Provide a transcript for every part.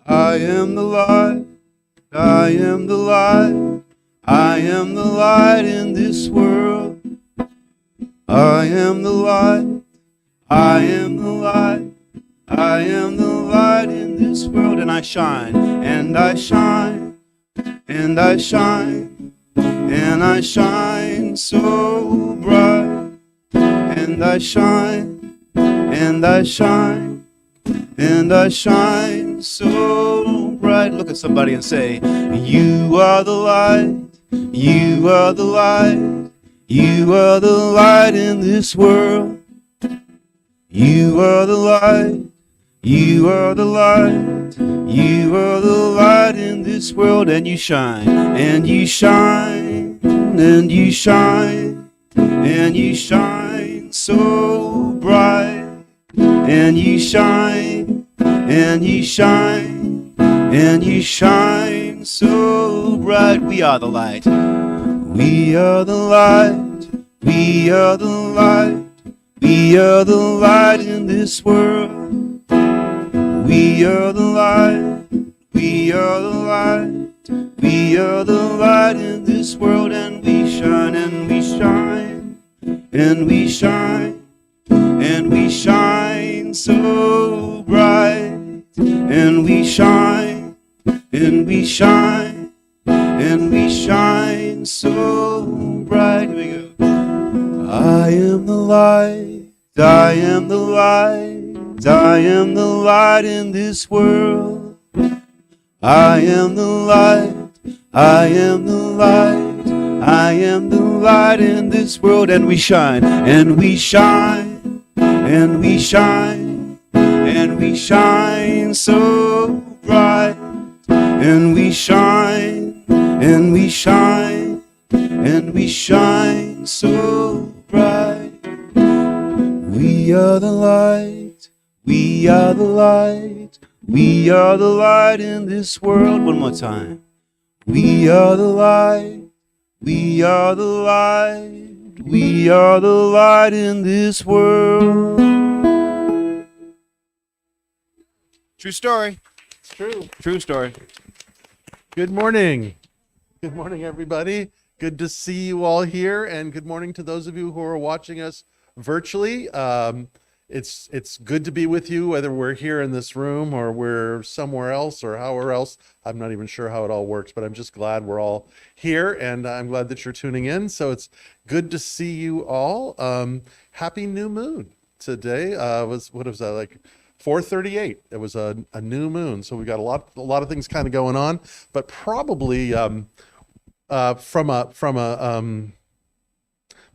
I am the light, I am the light, I am the light in this world. I am the light, I am the light, I am the light in this world. And I shine, and I shine, and I shine, and I shine so bright. And I shine, and I shine, and I shine so bright. Look at somebody and say, you are the light, you are the light, you are the light in this world. You are the light, you are the light, you are the light in this world. And you shine, and you shine, and you shine, and you shine so bright. And you shine, and you shine, and you shine so bright. We are the light, we are the light, we are the light, we are the light in this world. We are the light, we are the light, we are the light in this world. And we shine, and we shine, and we shine, and we shine so bright. And we shine, and we shine, and we shine so bright. Here we go. I am the light, I am the light, I am the light in this world. I am the light, I am the light, I am the light in this world. And we shine, and we shine, and we shine, and we shine so bright. And we shine, and we shine, and we shine so bright. We are the light, we are the light, we are the light in this world. One more time. We are the light, we are the light, we are the light in this world. True story. It's true. True story. Good morning. Good morning, everybody. Good to see you all here, and good morning to those of you who are watching us virtually. It's good to be with you, whether we're here in this room or we're somewhere else or however else. I'm not even sure how it all works, but I'm just glad we're all here, and I'm glad that you're tuning in. So it's good to see you all. Happy new moon. Today what was that, like 4:38? It was a new moon, so we got a lot of things kind of going on, but probably from a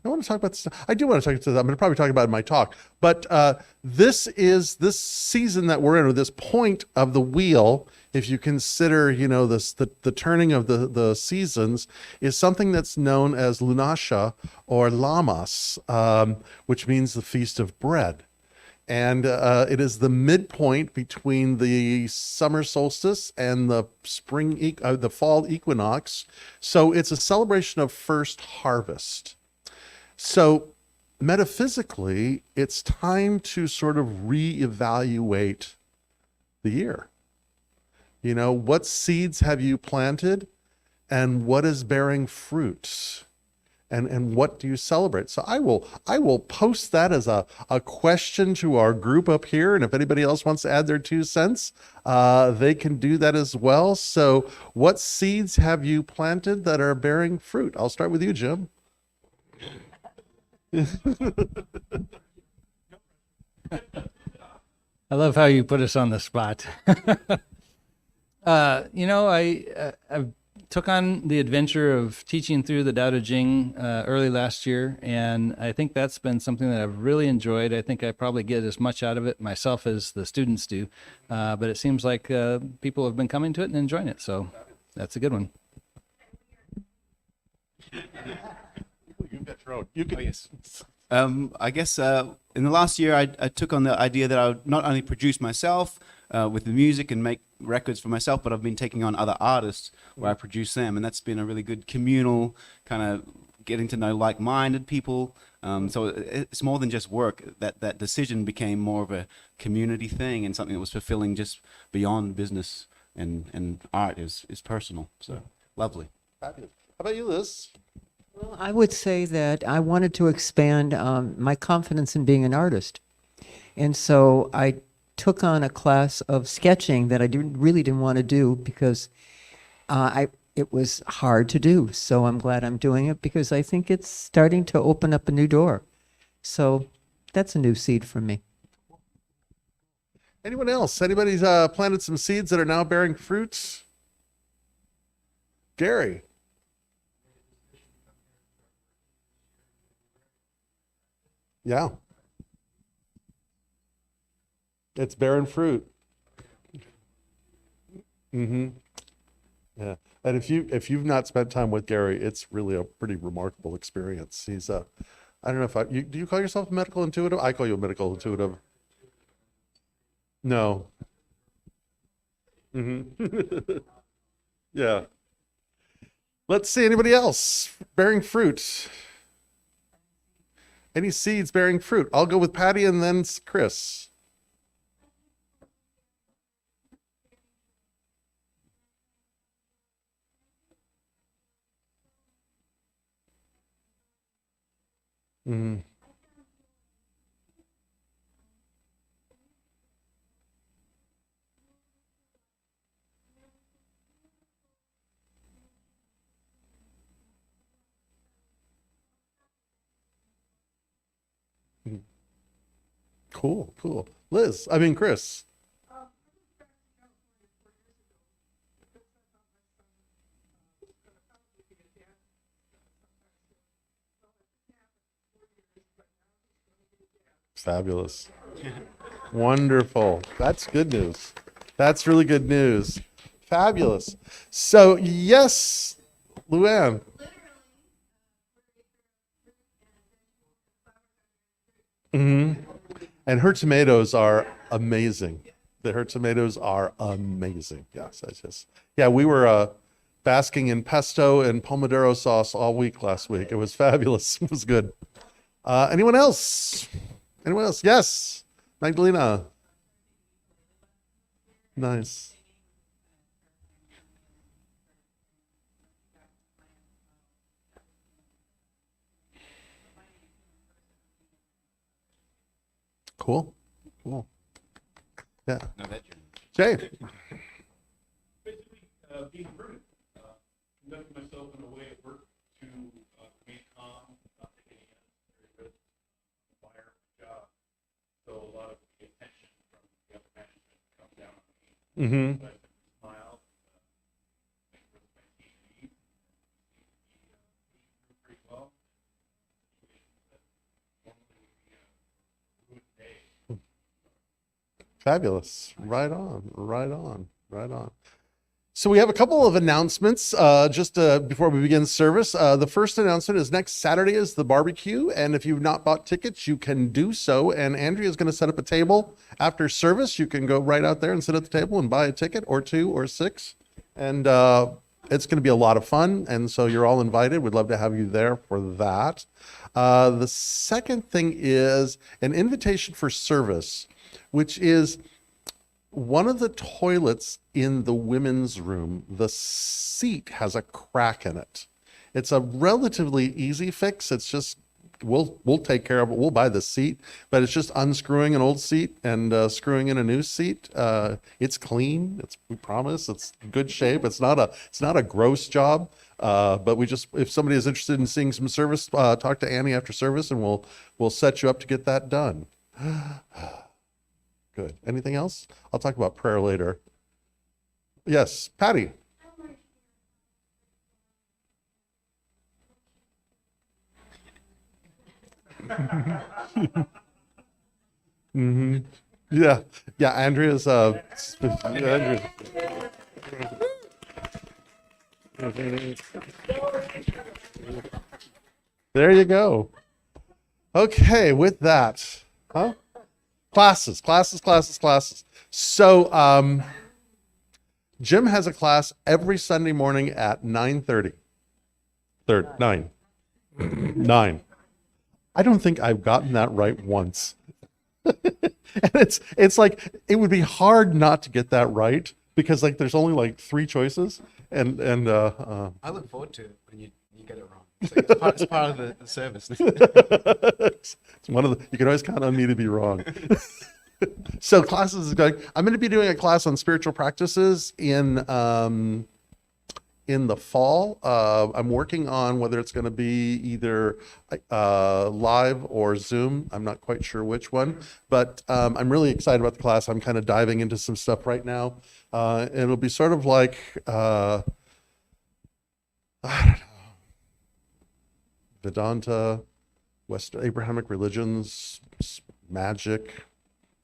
I want to talk about this. I do want to talk about. I'm going to probably talk about it in my talk, but this season that we're in, or this point of the wheel, if you consider, the turning of the seasons, is something that's known as Lunasha or Lamas, which means the Feast of Bread. And it is the midpoint between the summer solstice and the the fall equinox. So it's a celebration of first harvest. So metaphysically, it's time to sort of reevaluate the year. What seeds have you planted, and what is bearing fruit? And what do you celebrate? So I will post that as a question to our group up here. And if anybody else wants to add their 2 cents, they can do that as well. So what seeds have you planted that are bearing fruit? I'll start with you, Jim. I love how you put us on the spot. I took on the adventure of teaching through the Tao Te Ching early last year, and I think that's been something that I've really enjoyed. I think I probably get as much out of it myself as the students do, but it seems like people have been coming to it and enjoying it, so that's a good one. You've got your own. You can. Oh, yes. I guess in the last year, I took on the idea that I would not only produce myself with the music and make records for myself, but I've been taking on other artists where I produce them, and that's been a really good communal kind of getting to know like-minded people. So it's more than just work. That decision became more of a community thing and something that was fulfilling just beyond business. and art is personal. So lovely. Fabulous. How about you, Liz? Well, I would say that I wanted to expand my confidence in being an artist. And so I took on a class of sketching that I really didn't want to do because it was hard to do. So I'm glad I'm doing it because I think it's starting to open up a new door. So that's a new seed for me. Anyone else? Anybody's planted some seeds that are now bearing fruits? Gary. Yeah. It's bearing fruit. Mm-hmm. Yeah. And if you've not spent time with Gary, it's really a pretty remarkable experience. He's I don't know if do you call yourself a medical intuitive? I call you a medical intuitive. No. Mm-hmm. Yeah. Let's see, anybody else bearing fruit? Any seeds bearing fruit? I'll go with Patty and then Chris. Mm-hmm. Cool, cool. Chris. Fabulous. Wonderful. That's good news. That's really good news. Fabulous. So, yes, Luann. Mm-hmm. And her tomatoes are amazing. Her tomatoes are amazing. Yes, we were basking in pesto and pomodoro sauce all week last week. It was fabulous. It was good. Anyone else? Anyone else? Yes, Magdalena. Nice. Cool. Cool. Yeah. No, that's Jay. Basically, being prudent, conducting myself in a way at work to remain calm, not take any very risk, fire, job. So a lot of the attention from the upper management comes down on me. Mm-hmm. But I can smile, make with my team lead, pretty well. Situations that normally would be a ruined day. Fabulous. Right on. Right on. Right on. So we have a couple of announcements just before we begin service. The first announcement is next Saturday is the barbecue. And if you've not bought tickets, you can do so. And Andrea is going to set up a table after service. You can go right out there and sit at the table and buy a ticket or 2 or 6. And it's going to be a lot of fun. And so you're all invited. We'd love to have you there for that. The second thing is an invitation for service, which is one of the toilets in the women's room, the seat has a crack in it. It's a relatively easy fix. It's just, we'll take care of it. We'll buy the seat, but it's just unscrewing an old seat and screwing in a new seat. It's clean. We promise it's good shape. It's not a gross job. But if somebody is interested in seeing some service, talk to Annie after service and we'll set you up to get that done. Good. Anything else? I'll talk about prayer later. Yes, Patty. Mm-hmm. Yeah. Andrea's. Andrea. There you go. Okay, with that, Classes. So, Jim has a class every Sunday morning at 9:30. 9. 9. I don't think I've gotten that right once. And it's like, it would be hard not to get that right, because like there's only like 3 choices, and I look forward to it when you get it wrong. It's part of the service. it's one of the, you can always count on me to be wrong. So classes is going. I'm going to be doing a class on spiritual practices in the fall. I'm working on whether it's going to be either live or Zoom. I'm not quite sure which one, but I'm really excited about the class. I'm kind of diving into some stuff right now. It'll be sort of like, I don't know, Vedanta, West Abrahamic religions, magic,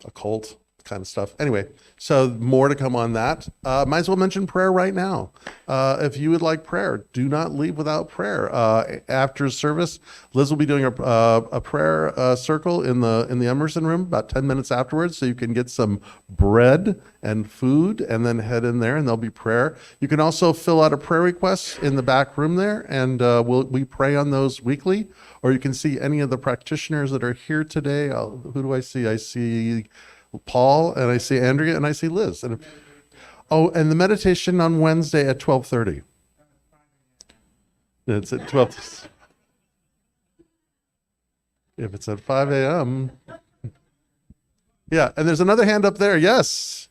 occult kind of stuff. Anyway, so more to come on that. Might as well mention prayer right now. If you would like prayer, do not leave without prayer. After service, Liz will be doing a prayer circle in the Emerson room about 10 minutes afterwards, so you can get some bread and food and then head in there and there'll be prayer. You can also fill out a prayer request in the back room there, and we pray on those weekly. Or you can see any of the practitioners that are here today. Who do I see? I see Paul, and I see Andrea, and I see Liz. And the meditation on Wednesday at 12:30. It's at 12. If it's at 5 a.m. Yeah, and there's another hand up there. Yes.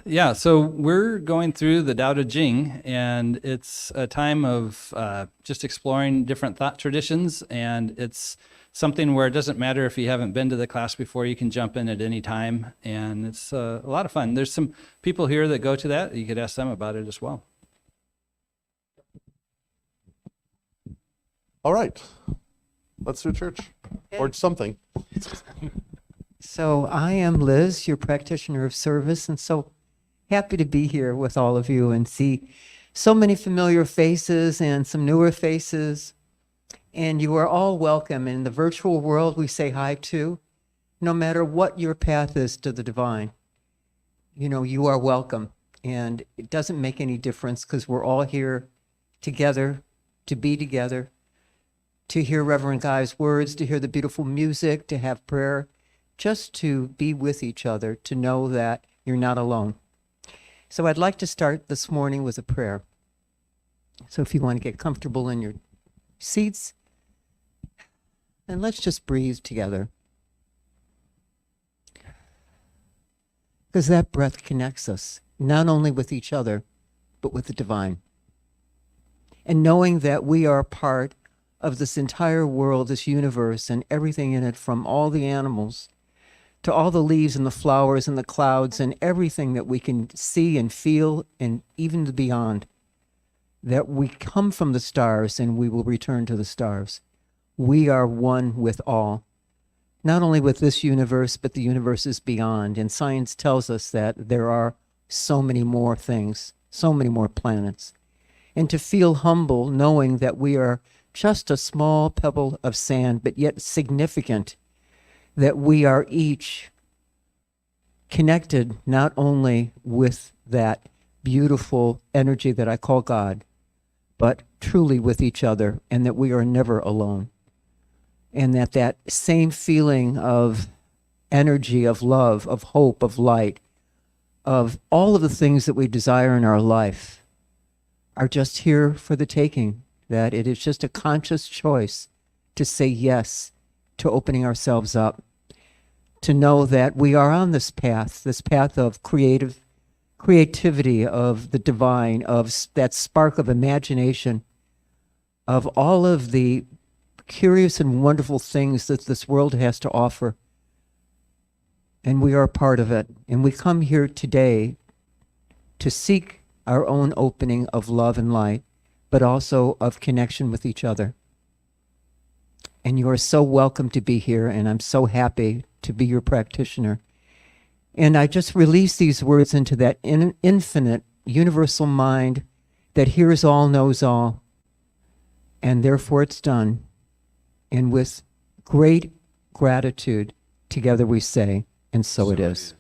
Yeah, so we're going through the Tao Te Ching, and it's a time of just exploring different thought traditions, and it's something where it doesn't matter if you haven't been to the class before, you can jump in at any time, and it's a lot of fun. There's some people here that go to that. You could ask them about it as well. All right. Let's do church or something. So I am Liz, your practitioner of service, and so happy to be here with all of you and see so many familiar faces and some newer faces. And you are all welcome. In the virtual world, we say hi to, no matter what your path is to the divine. You know, you are welcome. And it doesn't make any difference because we're all here together, to be together, to hear Reverend Guy's words, to hear the beautiful music, to have prayer, just to be with each other, to know that you're not alone. So I'd like to start this morning with a prayer. So if you want to get comfortable in your seats, and let's just breathe together. Because that breath connects us, not only with each other, but with the divine. And knowing that we are part of this entire world, this universe, and everything in it, from all the animals to all the leaves and the flowers and the clouds and everything that we can see and feel, and even the beyond, that we come from the stars and we will return to the stars. We are one with all, not only with this universe, but the universes beyond. And science tells us that there are so many more things, so many more planets. And to feel humble knowing that we are just a small pebble of sand, but yet significant, that we are each connected not only with that beautiful energy that I call God, but truly with each other, and that we are never alone. And that that same feeling of energy, of love, of hope, of light, of all of the things that we desire in our life are just here for the taking, that it is just a conscious choice to say yes to opening ourselves up, to know that we are on this path of creativity, of the divine, of that spark of imagination, of all of the curious and wonderful things that this world has to offer. And we are a part of it. And we come here today to seek our own opening of love and light, but also of connection with each other. And you are so welcome to be here, and I'm so happy to be your practitioner. And I just release these words into that infinite, universal mind that hears all, knows all, and therefore it's done. And with great gratitude, together we say, and so it is.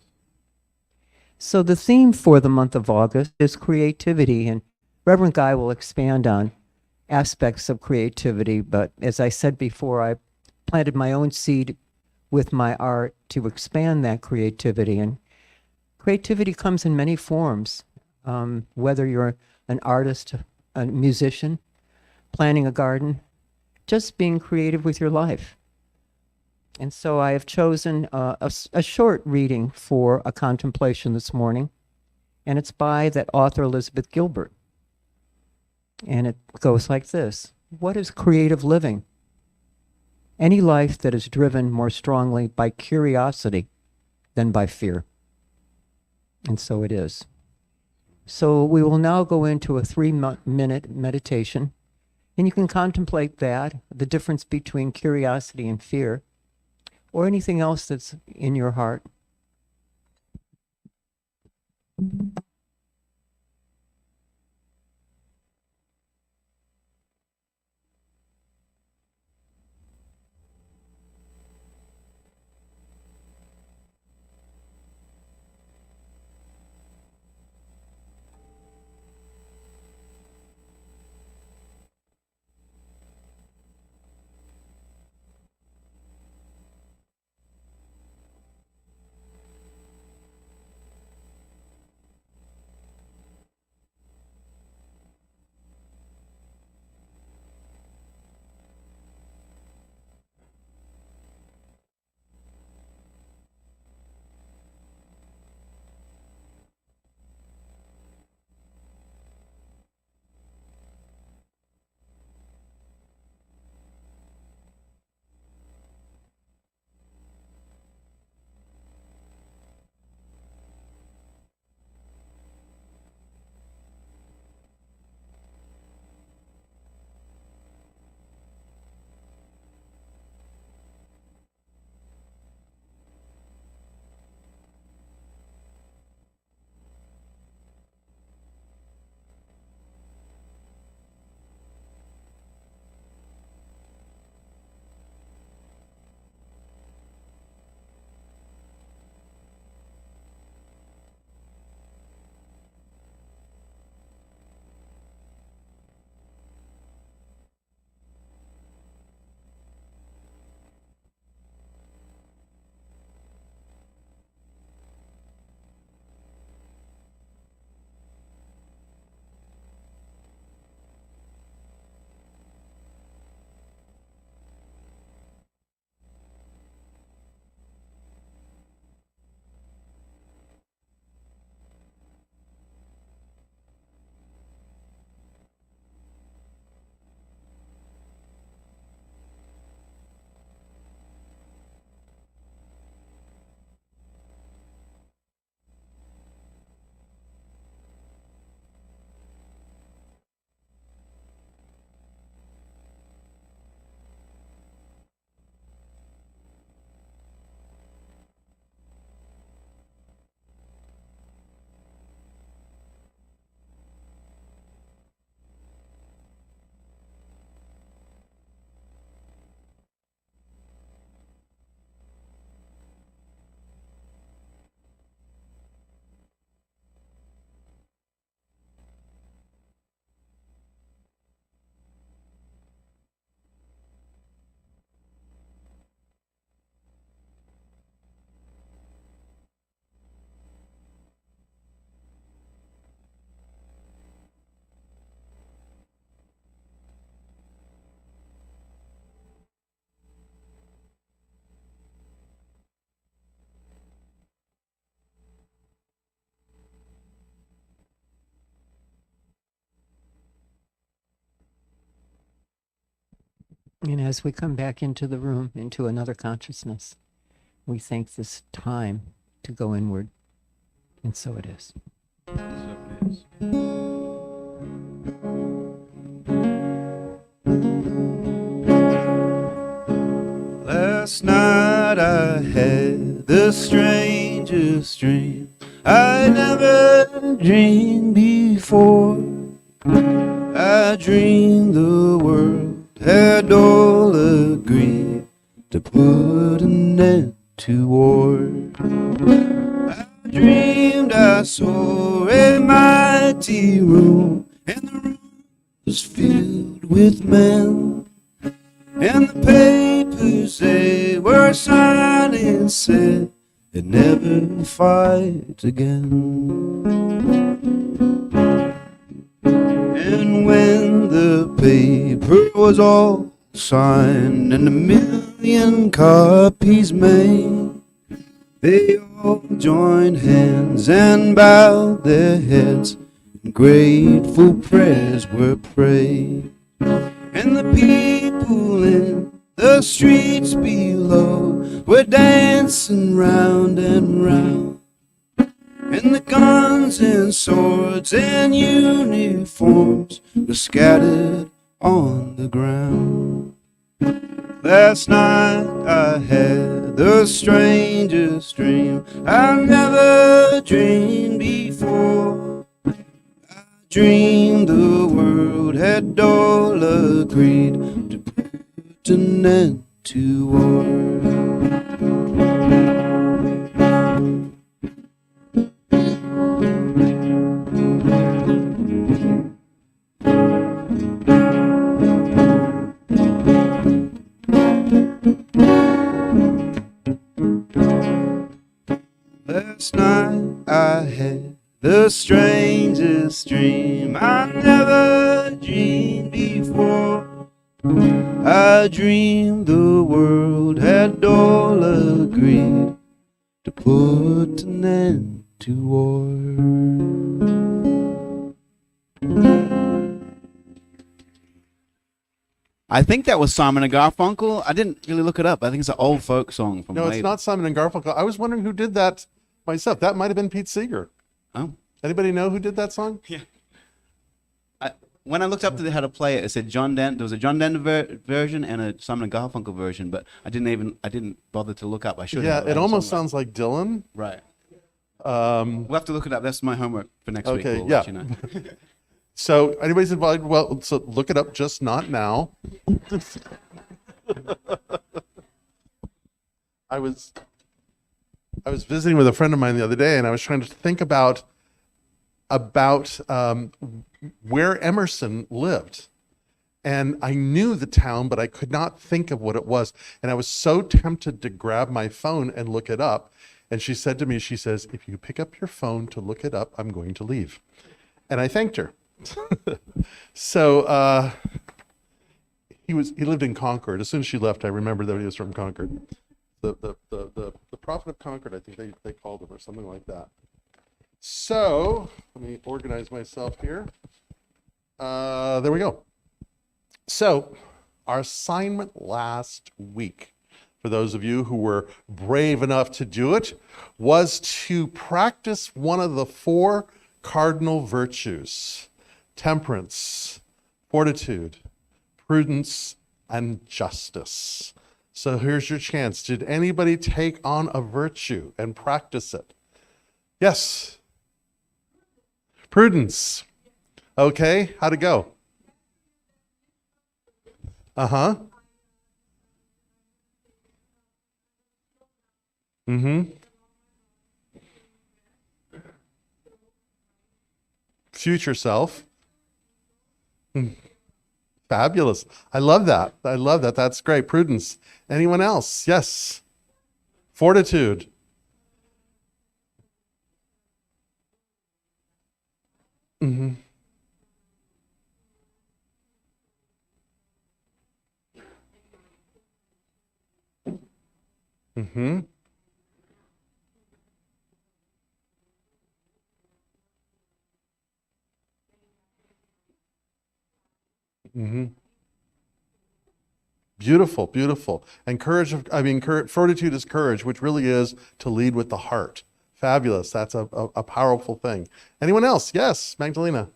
So the theme for the month of August is creativity, and Reverend Guy will expand on aspects of creativity, but as I said before, I planted my own seed with my art to expand that creativity. And creativity comes in many forms, whether you're an artist, a musician, planting a garden, just being creative with your life. And so I have chosen a short reading for a contemplation this morning, and it's by that author Elizabeth Gilbert. And it goes like this: what is creative living? Any life that is driven more strongly by curiosity than by fear. And so it is. So we will now go into a 3-minute meditation, and you can contemplate that, the difference between curiosity and fear, or anything else that's in your heart. And as we come back into the room, into another consciousness, we thank this time to go inward. And so it is. So it is. Last night I had the strangest dream I never dreamed before. I dreamed the world had all agreed to put an end to war. I dreamed I saw a mighty room, and the room was filled with men, and the papers they were signing said they'd never fight again. And when the paper was all signed and a million copies made, they all joined hands and bowed their heads, and grateful prayers were prayed. And the people in the streets below were dancing round and round, and the guns and swords and uniforms were scattered on the ground. Last night I had the strangest dream I never dreamed before. I dreamed the world had all agreed to put an end to war. Last night I had the strangest dream I never dreamed before. I dreamed the world had all agreed to put an end to war. I think that was Simon and Garfunkel. I didn't really look it up. I think it's an old folk song from No, it's way- not Simon and Garfunkel. I was wondering who did that myself. That might have been Pete Seeger. Oh. Anybody know who did that song? Yeah. When I looked up how to play it, it said John Denver. There was a John Denver version and a Simon and Garfunkel version, but I didn't bother to look up. I should. Yeah, have. it almost sounds like Dylan. Right. Um, We'll have to look it up. That's my homework for next week. Okay, We'll yeah. let you know. So anybody's invited, well, so look it up, just not now. I was visiting with a friend of mine the other day, and I was trying to think about where Emerson lived. And I knew the town, but I could not think of what it was. And I was so tempted to grab my phone and look it up. And she said to me, she says, if you pick up your phone to look it up, I'm going to leave. And I thanked her. So he lived in Concord. As soon as she left, I remembered that he was from Concord. The prophet of Concord, I think they called him, or something like that. So let me organize myself here. There we go. So our assignment last week, for those of you who were brave enough to do it, was to practice one of the 4 cardinal virtues: temperance, fortitude, prudence, and justice. So here's your chance. Did anybody take on a virtue and practice it? Yes. Prudence. Okay, how'd it go? Uh-huh. Mm-hmm. Future self. Fabulous. I love that. I love that. That's great. Prudence. Anyone else? Yes. Fortitude. Mm-hmm. Mm-hmm. Mm-hmm. Beautiful, beautiful. And fortitude is courage, which really is to lead with the heart. Fabulous. That's a powerful thing. Anyone else? Yes, Magdalena.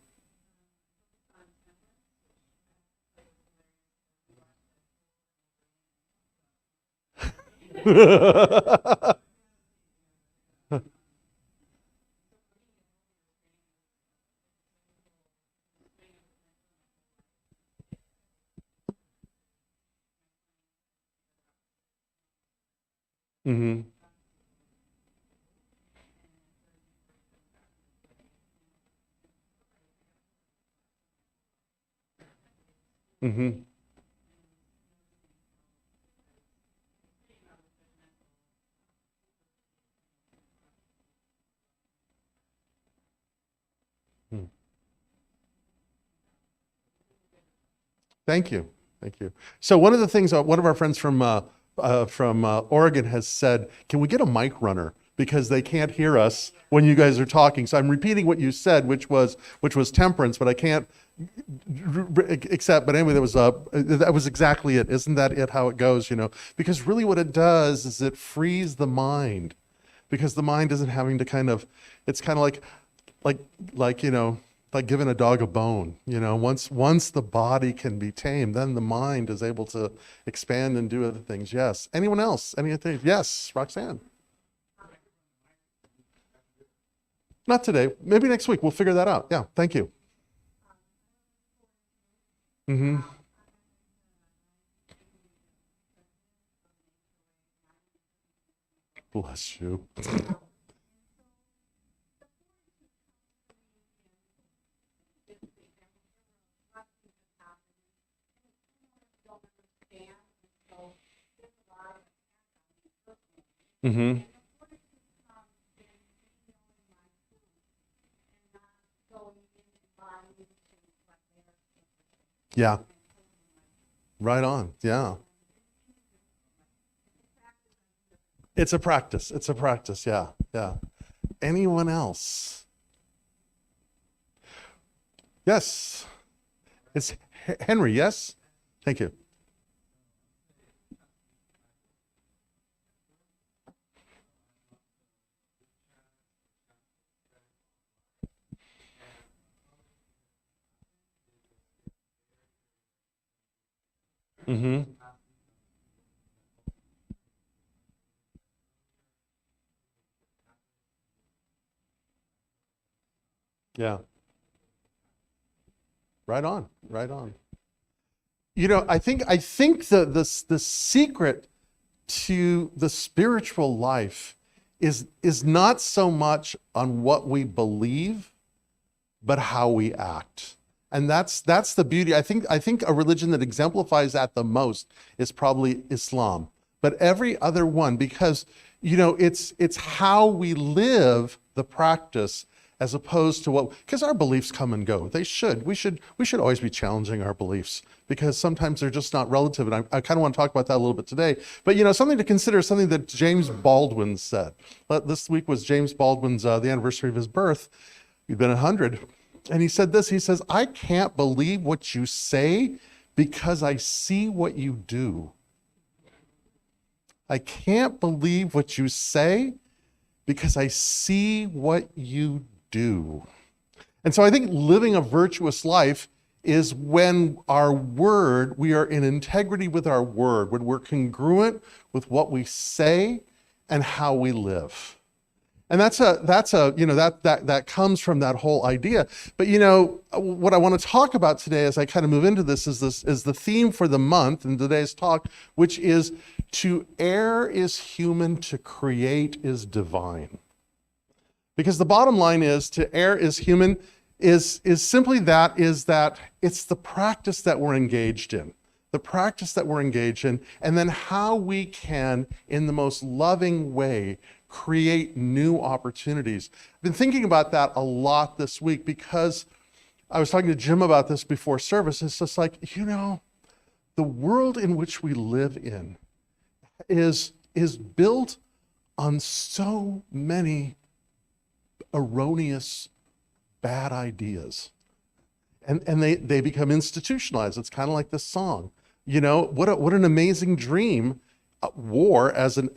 Mm-hmm. Mm-hmm. Hmm. Thank you. Thank you. So one of the things, one of our friends from Oregon has said, can we get a mic runner? Because they can't hear us when you guys are talking. So I'm repeating what you said, which was temperance, but I can't accept. But anyway, that was exactly it. Isn't that it? How it goes, you know? Because really, what it does is it frees the mind, because the mind isn't having to it's kind of like you know, like giving a dog a bone. You know, once the body can be tamed, then the mind is able to expand and do other things. Yes. Anyone else? Anything? Yes, Roxanne. Not today. Maybe next week. We'll figure that out. Yeah. Thank you. Mm-hmm. Bless you. Mm-hmm. Yeah. Right on. Yeah. It's a practice. It's a practice. Yeah. Yeah. Anyone else? Yes. It's Henry. Yes. Thank you. Mm-hmm. Yeah. Right on. Right on. You know, I think the secret to the spiritual life is not so much on what we believe, but how we act. And that's the beauty. I think a religion that exemplifies that the most is probably Islam. But every other one, because you know, it's how we live the practice, as opposed to because our beliefs come and go. They should. We should always be challenging our beliefs, because sometimes they're just not relative. And I kind of want to talk about that a little bit today. But you know, something to consider, something that James Baldwin said. This week was James Baldwin's the anniversary of his birth. He'd been 100. And he said this, he says, I can't believe what you say because I see what you do. I can't believe what you say because I see what you do. And so I think living a virtuous life is when we are in integrity with our word, when we're congruent with what we say and how we live. And that's you know, that comes from that whole idea. But you know, what I want to talk about today as I kind of move into this is the theme for the month in today's talk, which is to err is human, to create is divine. Because the bottom line is, to err is human is simply that it's the practice that we're engaged in. The practice that we're engaged in, and then how we can, in the most loving way, create new opportunities. I've been thinking about that a lot this week, because I was talking to Jim about this before service. It's just like, you know, the world in which we live in is built on so many erroneous, bad ideas. And they become institutionalized. It's kind of like this song. You know, what an amazing dream. War as an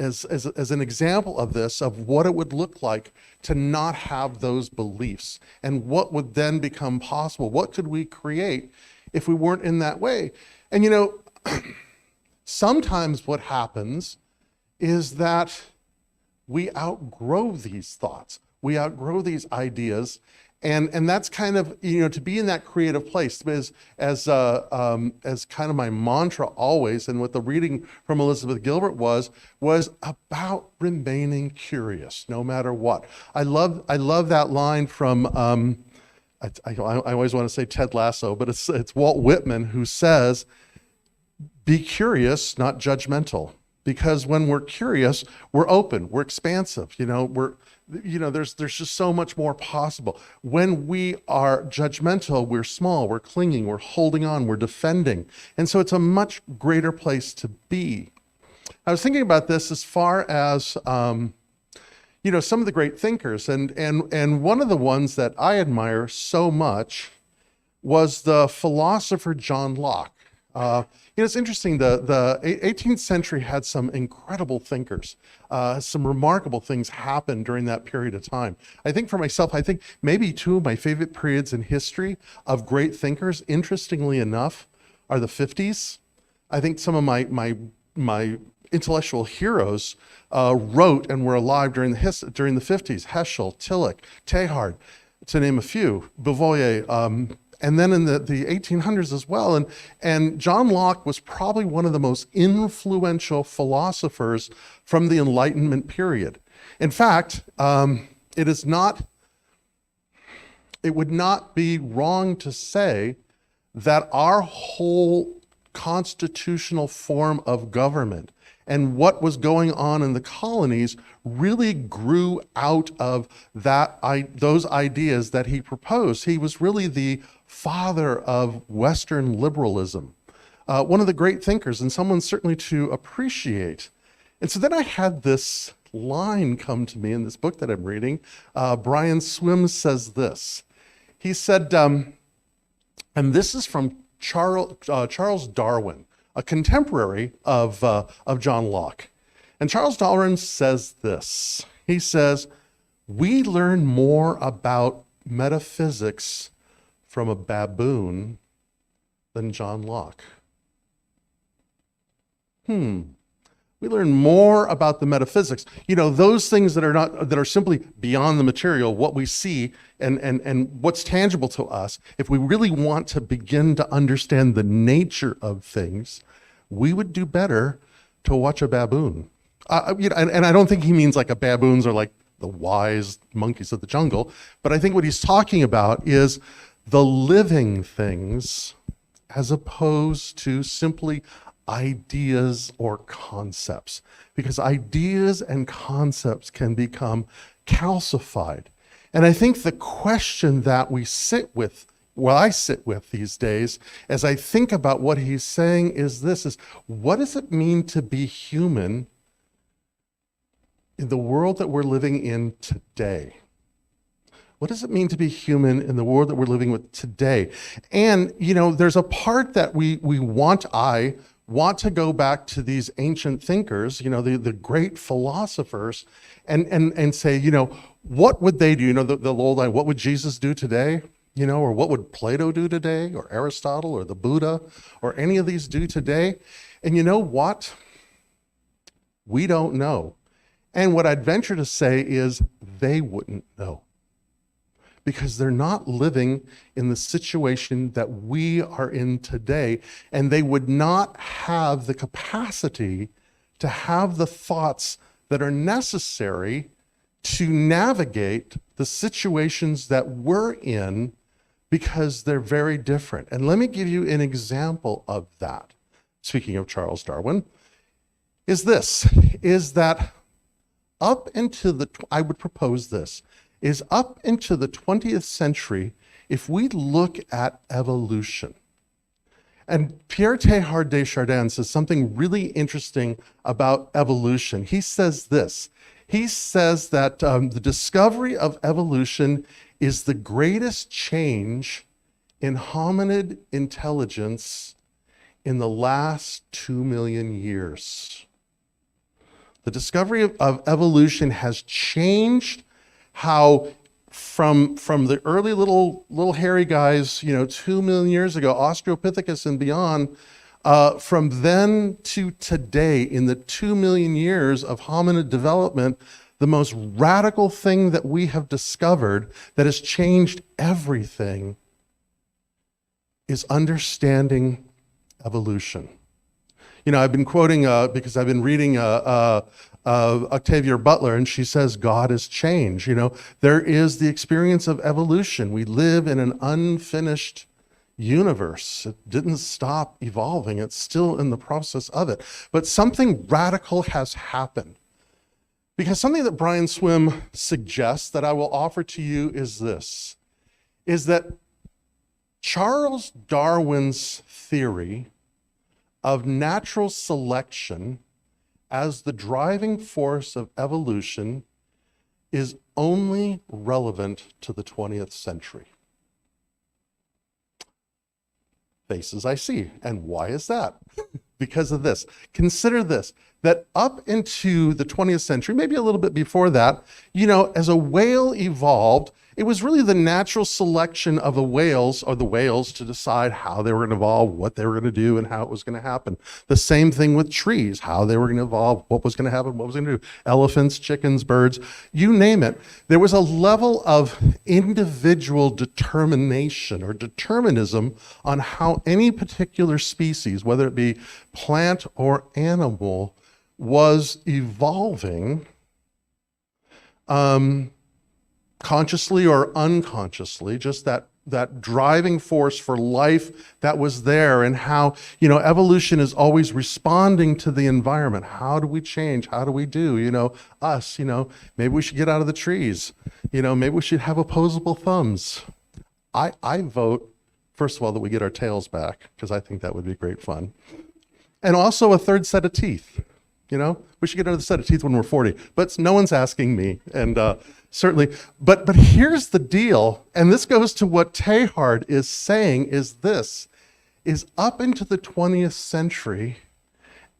example of this, of what it would look like to not have those beliefs, and what would then become possible. What could we create if we weren't in that way? And you know, sometimes what happens is that we outgrow these thoughts, we outgrow these ideas. And that's kind of, you know, to be in that creative place as kind of my mantra always, and what the reading from Elizabeth Gilbert was about remaining curious no matter what. I love that line from I always want to say Ted Lasso, but it's Walt Whitman who says, be curious, not judgmental. Because when we're curious, we're open, we're expansive, there's just so much more possible. When we are judgmental, we're small, we're clinging, we're holding on, we're defending. And so it's a much greater place to be. I was thinking about this as far as, some of the great thinkers, and one of the ones that I admire so much was the philosopher John Locke. It's interesting, the 18th century had some incredible thinkers. Some remarkable things happened during that period of time. I think for myself, I think maybe two of my favorite periods in history of great thinkers, interestingly enough, are the 50s. I think some of my intellectual heroes wrote and were alive during the 50s. Heschel, Tillich, Teilhard, to name a few, Beauvoir, and then in the 1800s as well. And John Locke was probably one of the most influential philosophers from the Enlightenment period. In fact, it would not be wrong to say that our whole constitutional form of government and what was going on in the colonies really grew out of those ideas that he proposed. He was really the father of Western liberalism, one of the great thinkers, and someone certainly to appreciate. And so then I had this line come to me in this book that I'm reading. Brian Swims says this. He said, and this is from Charles Darwin, a contemporary of John Locke. And Charles Darwin says this. He says, we learn more about metaphysics from a baboon than John Locke. We learn more about the metaphysics. Those things that are simply beyond the material, what we see and what's tangible to us. If we really want to begin to understand the nature of things, we would do better to watch a baboon. And I don't think he means like a baboons are like the wise monkeys of the jungle, but I think what he's talking about is the living things as opposed to simply ideas or concepts, because ideas and concepts can become calcified. And I think the question that I sit with these days as I think about what he's saying is what does it mean to be human in the world that we're living in today? What does it mean to be human in the world that we're living with today? And, there's a part that I want to go back to these ancient thinkers, the great philosophers, and say, what would they do? The old line, what would Jesus do today? Or what would Plato do today, or Aristotle, or the Buddha, or any of these do today? And you know what? We don't know. And what I'd venture to say is they wouldn't know, because they're not living in the situation that we are in today, and they would not have the capacity to have the thoughts that are necessary to navigate the situations that we're in, because they're very different. And let me give you an example of that. Speaking of Charles Darwin, is that up into I would propose this, is up into the 20th century, if we look at evolution, and Pierre Teilhard de Chardin says something really interesting about evolution. He says this. He says that the discovery of evolution is the greatest change in hominid intelligence in the last 2 million years. The discovery of evolution has changed how from the early little hairy guys, 2 million years ago, Australopithecus and beyond, from then to today, in the 2 million years of hominid development, the most radical thing that we have discovered that has changed everything is understanding evolution. I've been quoting, because I've been reading Octavia Butler, and she says God is change. There is the experience of evolution. We live in an unfinished universe. It didn't stop evolving. It's still in the process of it. But something radical has happened. Because something that Brian Swim suggests that I will offer to you is this, is that Charles Darwin's theory of natural selection as the driving force of evolution is only relevant to the 20th century. Faces I see. And why is that? Because of this. Consider this, that up into the 20th century, maybe a little bit before that, as a whale evolved, it was really the natural selection of the whales to decide how they were going to evolve, what they were going to do, and how it was going to happen. The same thing with trees, how they were going to evolve, what was going to happen, what was going to do. Elephants, chickens, birds, you name it. There was a level of individual determination or determinism on how any particular species, whether it be plant or animal, was evolving consciously or unconsciously, just that driving force for life that was there, and how, evolution is always responding to the environment. How do we change? How do we do? Us, maybe we should get out of the trees. Maybe we should have opposable thumbs. I vote, first of all, that we get our tails back, because I think that would be great fun. And also a third set of teeth. We should get another set of teeth when we're 40, but no one's asking me, and certainly. But here's the deal, and this goes to what Teilhard is saying, is up into the 20th century,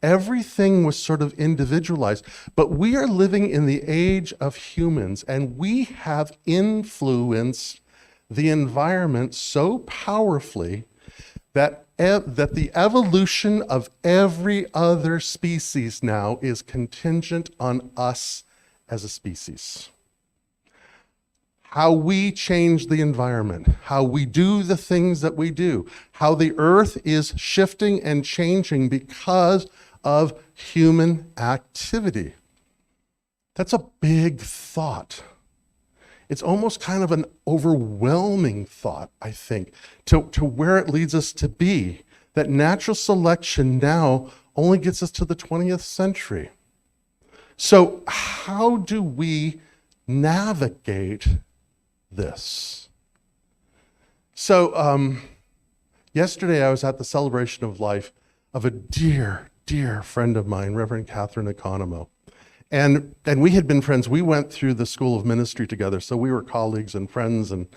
everything was sort of individualized, but we are living in the age of humans, and we have influenced the environment so powerfully that the evolution of every other species now is contingent on us as a species. How we change the environment, how we do the things that we do, how the earth is shifting and changing because of human activity. That's a big thought. It's almost kind of an overwhelming thought, I think, to where it leads us to be, that natural selection now only gets us to the 20th century. So how do we navigate this? So yesterday I was at the celebration of life of a dear, dear friend of mine, Reverend Catherine Economo. And we had been friends. We went through the School of Ministry together, so we were colleagues and friends and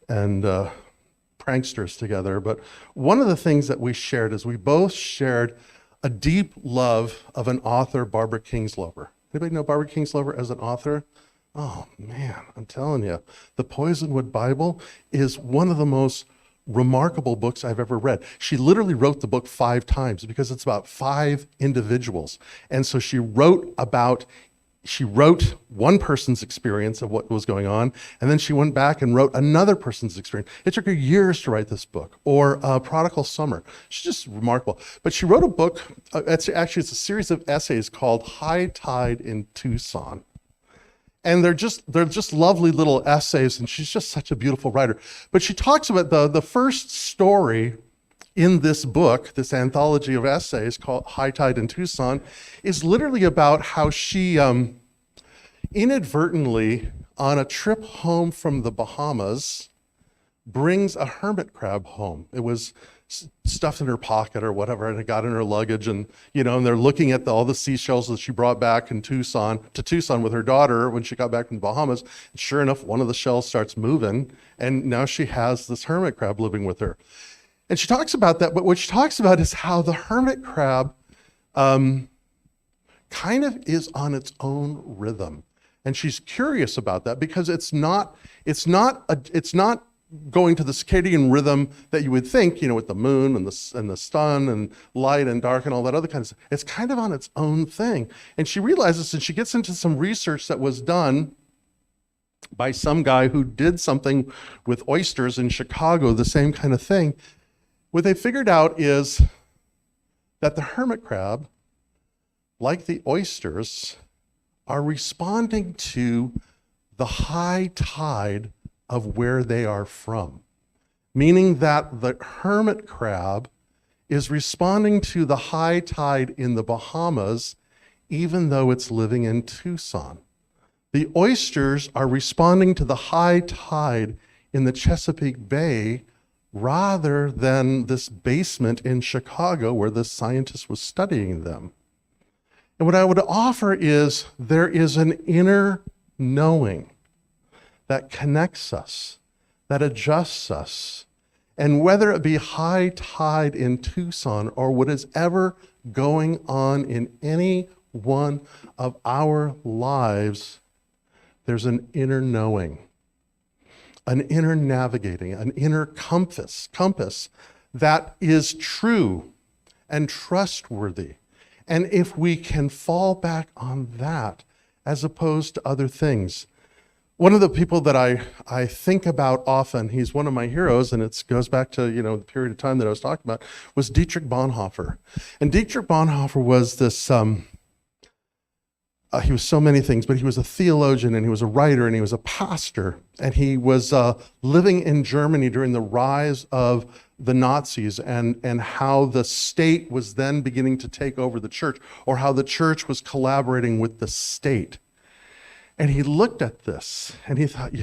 pranksters together. But one of the things that we shared is we both shared a deep love of an author, Barbara Kingslover. Anybody know Barbara Kingslover as an author? Oh man, I'm telling you, the Poisonwood Bible is one of the most remarkable books I've ever read. She literally wrote the book 5 times because it's about 5 individuals. And so she wrote one person's experience of what was going on, and then she went back and wrote another person's experience. It took her years to write this book. Or Prodigal Summer. She's just remarkable. But she wrote a book, it's a series of essays called High Tide in Tucson. And they're just lovely little essays, and she's just such a beautiful writer. But she talks about the first story in this book, this anthology of essays called High Tide in Tucson, is literally about how she inadvertently, on a trip home from the Bahamas, brings a hermit crab home. It was stuffed in her pocket or whatever, and it got in her luggage, and and they're looking at all the seashells that she brought back to Tucson with her daughter when she got back from the Bahamas. And sure enough, one of the shells starts moving, and now she has this hermit crab living with her. And she talks about that, but what she talks about is how the hermit crab kind of is on its own rhythm. And she's curious about that because it's not going to the circadian rhythm that you would think, with the moon and the sun and light and dark and all that other kind of stuff. It's kind of on its own thing. And she realizes, and she gets into some research that was done by some guy who did something with oysters in Chicago, the same kind of thing. What they figured out is that the hermit crab, like the oysters, are responding to the high tide of where they are from, meaning that the hermit crab is responding to the high tide in the Bahamas, even though it's living in Tucson. The oysters are responding to the high tide in the Chesapeake Bay rather than this basement in Chicago where the scientist was studying them. And what I would offer is there is an inner knowing that connects us, that adjusts us. And whether it be high tide in Tucson or what is ever going on in any one of our lives, there's an inner knowing, an inner navigating, an inner compass that is true and trustworthy. And if we can fall back on that as opposed to other things. One of the people that I think about often, he's one of my heroes, and it goes back to, the period of time that I was talking about, was Dietrich Bonhoeffer. And Dietrich Bonhoeffer was this, he was so many things, but he was a theologian, and he was a writer, and he was a pastor, and he was living in Germany during the rise of the Nazis and how the state was then beginning to take over the church, or how the church was collaborating with the state. And he looked at this and he thought,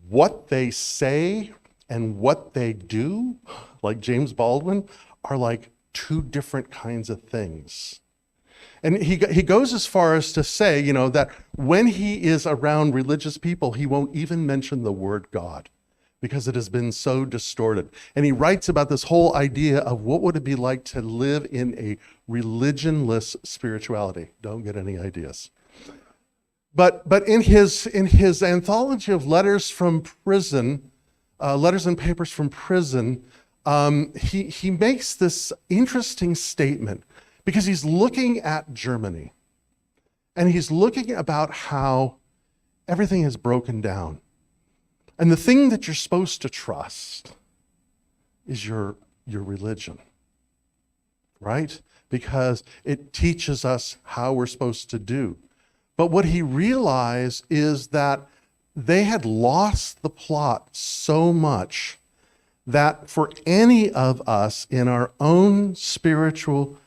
what they say and what they do, like James Baldwin, are like two different kinds of things. And he goes as far as to say, that when he is around religious people, he won't even mention the word God because it has been so distorted. And he writes about this whole idea of what would it be like to live in a religionless spirituality. Don't get any ideas. But in his anthology of letters from prison, letters and papers from prison, he makes this interesting statement because he's looking at Germany and he's looking about how everything is broken down. And the thing that you're supposed to trust is your religion, right? Because it teaches us how we're supposed to do. But what he realized is that they had lost the plot so much that for any of us in our own spiritual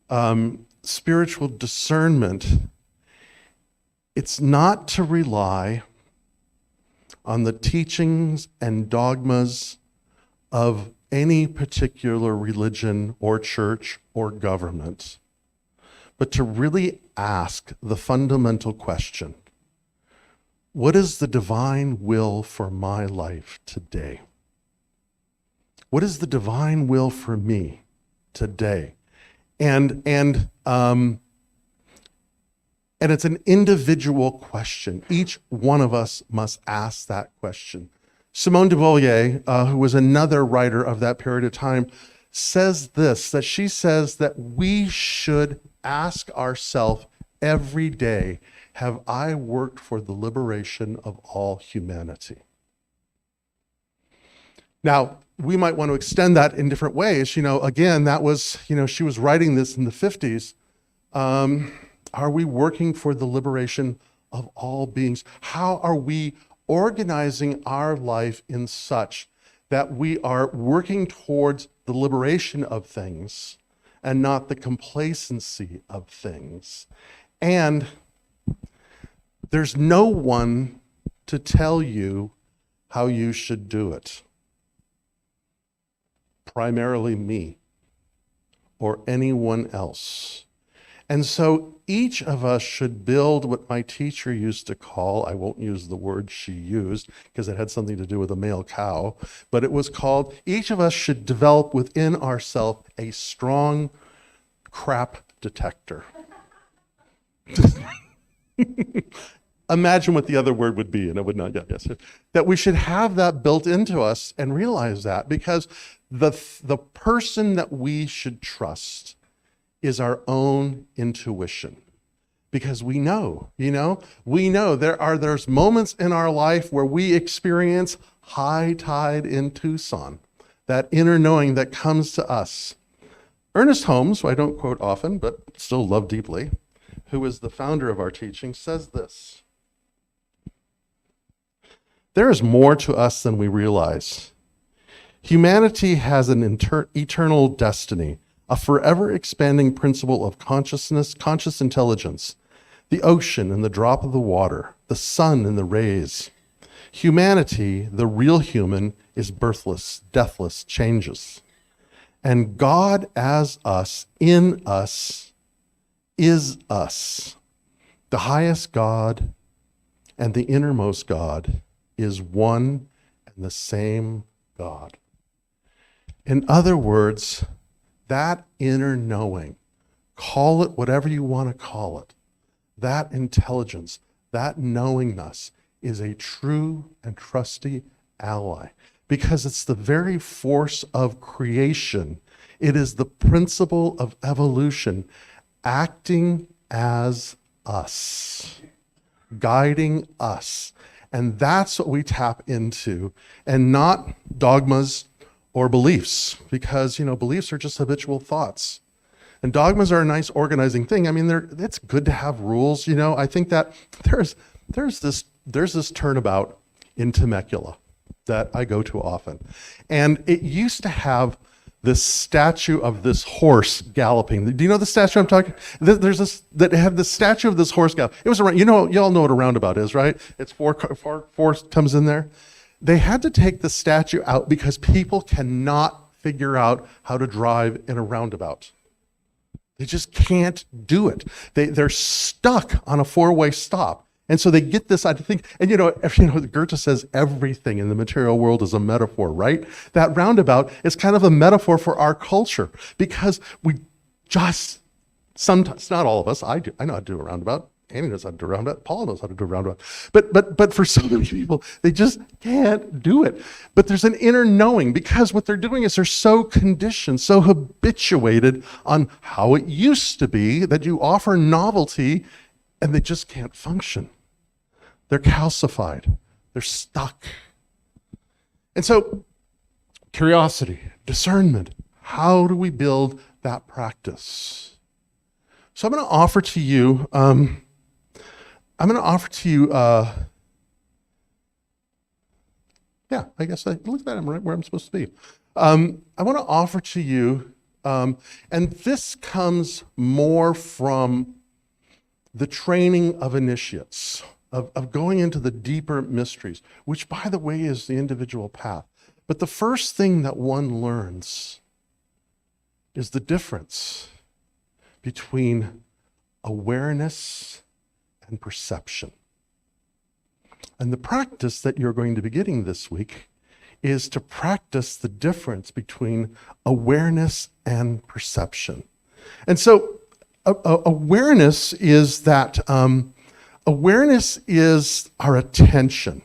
discernment, it's not to rely on the teachings and dogmas of any particular religion or church or government, but to really ask the fundamental question, what is the divine will for my life today? What is the divine will for me today? And it's an individual question. Each one of us must ask that question. Simone de Beauvoir, who was another writer of that period of time, says this, that she says that we should ask ourselves every day, have I worked for the liberation of all humanity? Now, we might want to extend that in different ways. Again, that was, she was writing this in the 50s. Are we working for the liberation of all beings? How are we organizing our life in such that we are working towards the liberation of things and not the complacency of things? And there's no one to tell you how you should do it. Primarily me or anyone else. And so each of us should build what my teacher used to call, I won't use the word she used because it had something to do with a male cow, but it was called, each of us should develop within ourselves a strong crap detector. Imagine what the other word would be, and it would not, yes. That we should have that built into us and realize that, because the person that we should trust is our own intuition. Because we know there's moments in our life where we experience high tide in Tucson, that inner knowing that comes to us. Ernest Holmes, who I don't quote often, but still love deeply, who is the founder of our teaching, says this: there is more to us than we realize. Humanity has an eternal destiny, a forever expanding principle of consciousness, conscious intelligence, the ocean and the drop of the water, the sun and the rays. Humanity, the real human, is birthless, deathless, changeless. And God as us, in us, is us. The highest God and the innermost God is one and the same God. In other words, that inner knowing, call it whatever you want to call it, that intelligence, that knowingness is a true and trusty ally, because it's the very force of creation. It is the principle of evolution acting as us, guiding us. And that's what we tap into, and not dogmas or beliefs, because, beliefs are just habitual thoughts. And dogmas are a nice organizing thing. I mean, it's good to have rules. I think that there's this turnabout in Temecula that I go to often. And it used to have this statue of this horse galloping. Do you know the statue I'm talking? There's this that had the statue of this horse gallop. It was around. You all know what a roundabout is, right? It's four comes in there. They had to take the statue out because people cannot figure out how to drive in a roundabout. They just can't do it. They're stuck on a four-way stop. And so they get this, I think, and Goethe says everything in the material world is a metaphor, right? That roundabout is kind of a metaphor for our culture, because we just, sometimes, not all of us, I know how to do a roundabout. Annie knows how to do a roundabout. Paula knows how to do a roundabout. But for so many people, they just can't do it. But there's an inner knowing, because what they're doing is they're so conditioned, so habituated on how it used to be, that you offer novelty and they just can't function. They're calcified. They're stuck. And so, curiosity, discernment, how do we build that practice? So I'm going to offer to you, I guess I look at that, I'm right where I'm supposed to be. I want to offer to you, and this comes more from the training of initiates, of going into the deeper mysteries, which, by the way, is the individual path. But the first thing that one learns is the difference between awareness and perception. And the practice that you're going to be getting this week is to practice the difference between awareness and perception. And so awareness is that, awareness is our attention,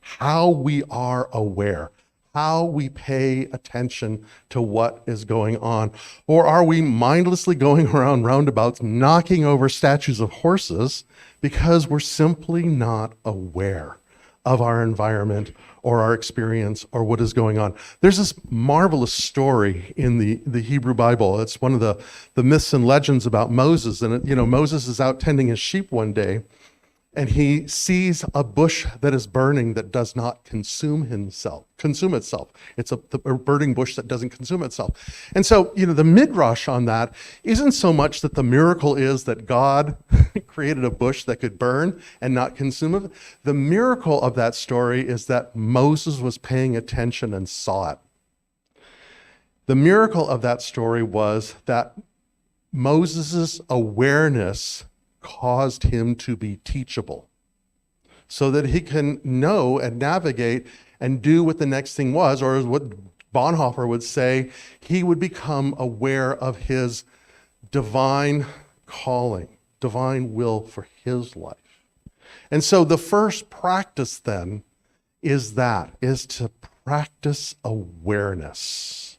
how we are aware, how we pay attention to what is going on. Or are we mindlessly going around roundabouts, knocking over statues of horses because we're simply not aware of our environment or our experience or what is going on? There's this marvelous story in the Hebrew Bible. It's one of the myths and legends about Moses. And Moses is out tending his sheep one day, and he sees a bush that is burning that does not consume itself. It's a burning bush that doesn't consume itself. And so, the midrash on that isn't so much that the miracle is that God created a bush that could burn and not consume it. The miracle of that story is that Moses was paying attention and saw it. The miracle of that story was that Moses' awareness caused him to be teachable, so that he can know and navigate and do what the next thing was, or what Bonhoeffer would say, he would become aware of his divine calling, divine will for his life. And so the first practice then is to practice awareness.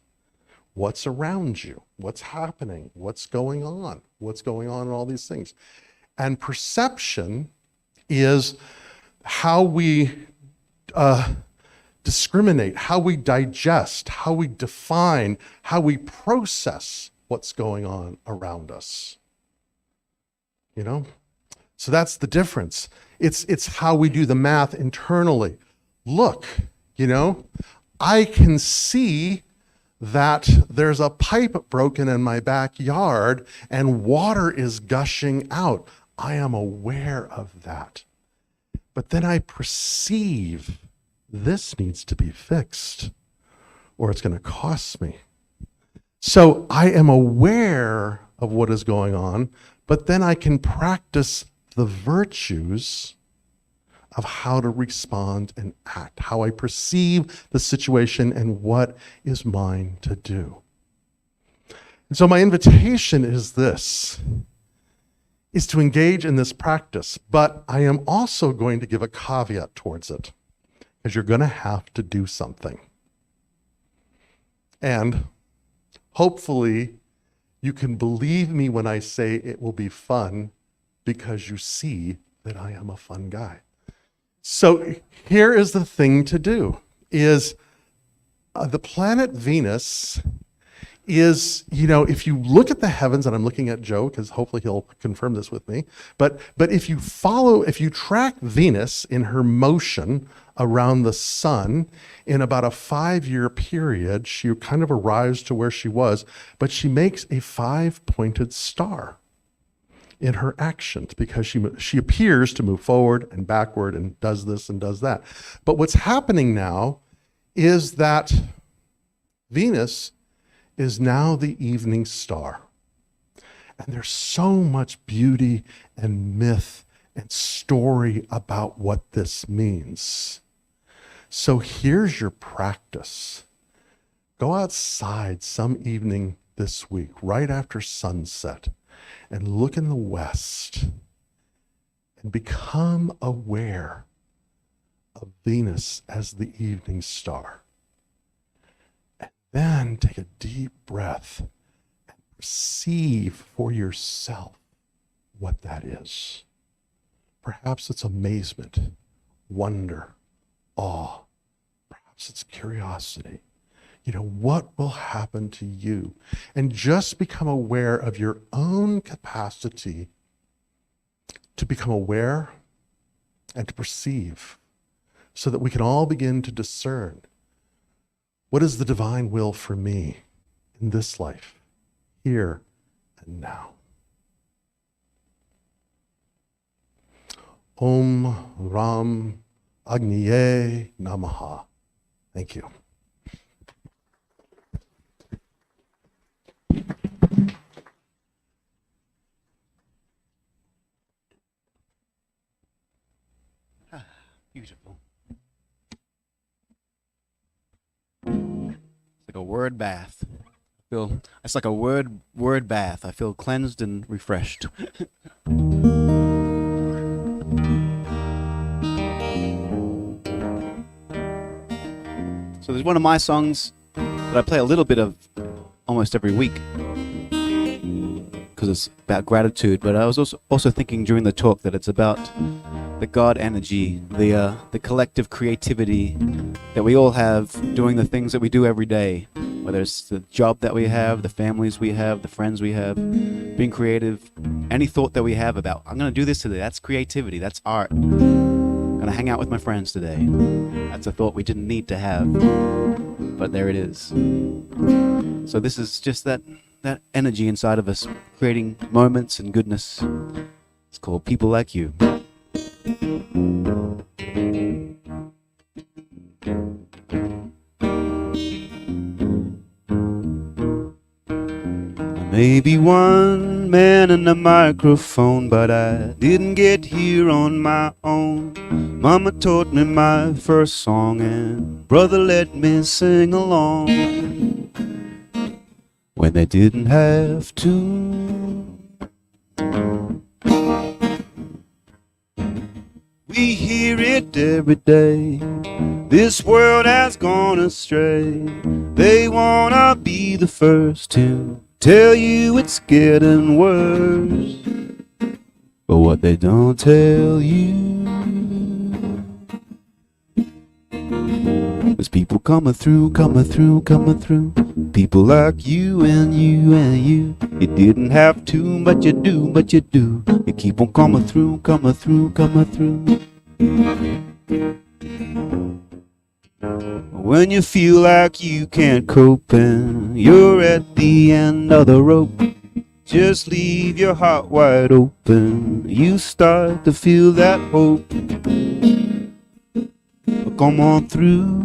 What's around you? What's happening? What's going on? What's going on in all these things? And perception is how we discriminate, how we digest, how we define, how we process what's going on around us. You know? So that's the difference. It's how we do the math internally. Look, you know, I can see that there's a pipe broken in my backyard and water is gushing out. I am aware of that. But then I perceive this needs to be fixed or it's going to cost me. So I am aware of what is going on, but then I can practice the virtues of how to respond and act, how I perceive the situation and what is mine to do. And so my invitation is this, is to engage in this practice, but I am also going to give a caveat towards it, because you're going to have to do something. And hopefully you can believe me when I say it will be fun, because you see that I am a fun guy. So here is the thing to do, is the planet Venus is, you know, if you look at the heavens, and I'm looking at Joe because hopefully he'll confirm this with me, but if you track Venus in her motion around the sun in about a 5-year period, she kind of arrives to where she was, but she makes a 5-pointed star in her actions because she appears to move forward and backward and does this and does that. But what's happening now is that Venus is now the evening star. And there's so much beauty and myth and story about what this means. So here's your practice. Go outside some evening this week, right after sunset, and look in the west and become aware of Venus as the evening star. And then take a deep breath and perceive for yourself what that is. Perhaps it's amazement, wonder, awe. Perhaps it's curiosity. You know, what will happen to you? And just become aware of your own capacity to become aware and to perceive, so that we can all begin to discern what is the divine will for me in this life, here and now. Om Ram Agniye Namaha. Thank you. Beautiful. It's like a word bath. It's like a word bath. I feel cleansed and refreshed. So there's one of my songs that I play a little bit of almost every week because it's about gratitude. But I was also thinking during the talk that it's about the God energy, the collective creativity that we all have doing the things that we do every day, whether it's the job that we have, the families we have, the friends we have, being creative, any thought that we have about, I'm going to do this today, that's creativity, that's art. I'm going to hang out with my friends today. That's a thought we didn't need to have, but there it is. So this is just that energy inside of us, creating moments and goodness. It's called People Like You. Maybe one man and a microphone, but I didn't get here on my own. Mama taught me my first song and brother let me sing along when they didn't have to. We hear it every day, this world has gone astray. They wanna be the first to tell you it's getting worse, but what they don't tell you There's people coming through, coming through, coming through. People like you and you and you. You didn't have to, but you do, but you do. You keep on coming through, coming through, coming through. When you feel like you can't cope and you're at the end of the rope, just leave your heart wide open. You start to feel that hope. Come on through.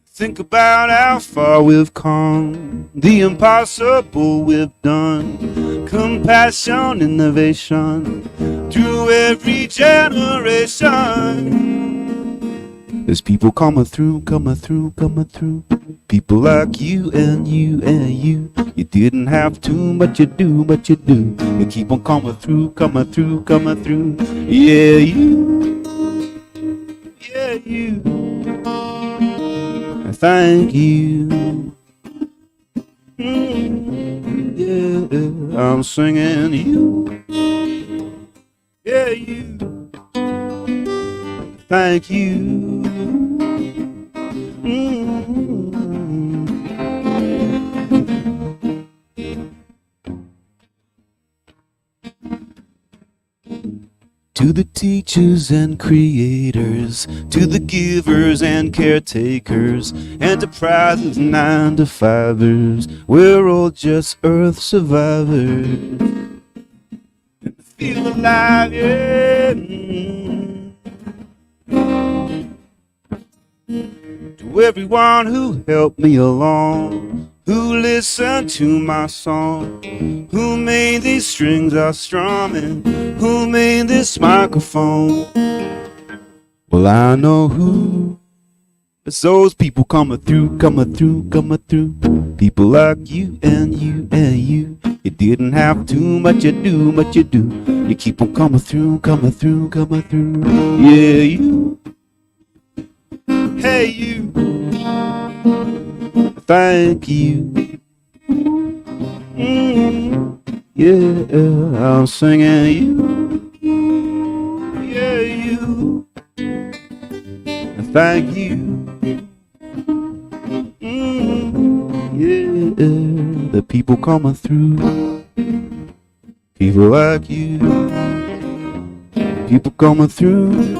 Think about how far we've come, the impossible we've done. Compassion, innovation, through every generation. There's people coming through, coming through, coming through. People like you and you and you. You didn't have to, but you do, but you do. You keep on coming through, coming through, coming through. Yeah, you. Yeah, you. Thank you. Yeah, I'm singing you. Yeah, you. Thank you. To the teachers and creators, to the givers and caretakers, enterprises, 9 to 5ers, we're all just Earth survivors. Feel alive, yeah. To everyone who helped me along, who listened to my song, who made these strings I strumming, who made this microphone. Well, I know who. It's those people coming through, coming through, coming through. People like you and you and you. You didn't have to, but you do, but you do. You keep on coming through, coming through, coming through. Yeah, you. Hey, you. Thank you. Yeah, I'm singing you. Yeah, you. Thank you. Yeah, the people coming through. People like you. People coming through.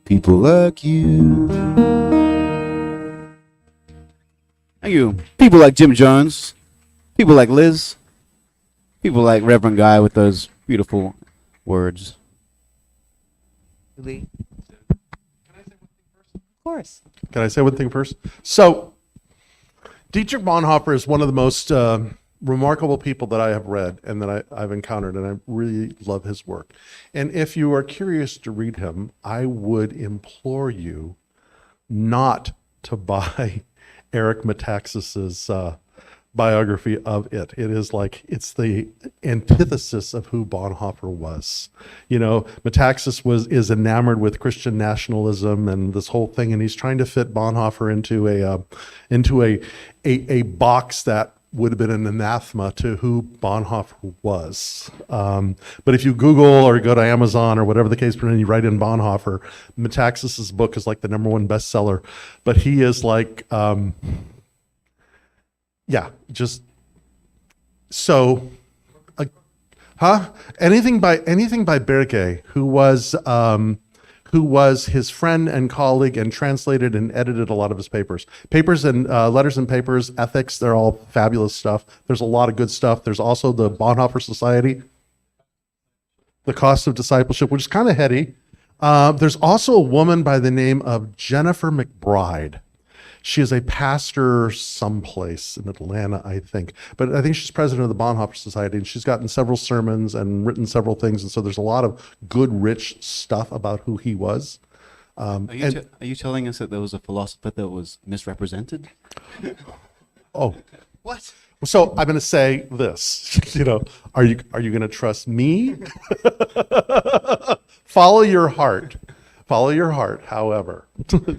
People like you. Thank you. People like Jim Jones. People like Liz. People like Reverend Guy with those beautiful words. Of course. Can I say one thing first? So, Dietrich Bonhoeffer is one of the most remarkable people that I have read and that I've encountered, and I really love his work. And if you are curious to read him, I would implore you not to buy Eric Metaxas's biography of it. It is like, it's the antithesis of who Bonhoeffer was. You know, Metaxas is enamored with Christian nationalism and this whole thing, and he's trying to fit Bonhoeffer into a box that would have been an anathema to who Bonhoeffer was. But if you Google or go to Amazon or whatever the case, and you write in Bonhoeffer, Metaxas's book is like the #1 bestseller. But he is like, yeah, just so, anything by Berge, who was his friend and colleague and translated and edited a lot of his papers and letters and papers, ethics. They're all fabulous stuff. There's a lot of good stuff. There's also the Bonhoeffer Society, The Cost of Discipleship, which is kind of heady. There's also a woman by the name of Jennifer McBride. She is a pastor someplace in Atlanta, I think. But I think she's president of the Bonhoeffer Society, and she's gotten several sermons and written several things. And so there's a lot of good, rich stuff about who he was. Are you telling us that there was a philosopher that was misrepresented? Oh. What? So I'm going to say this, are you going to trust me? Follow your heart. Follow your heart, however.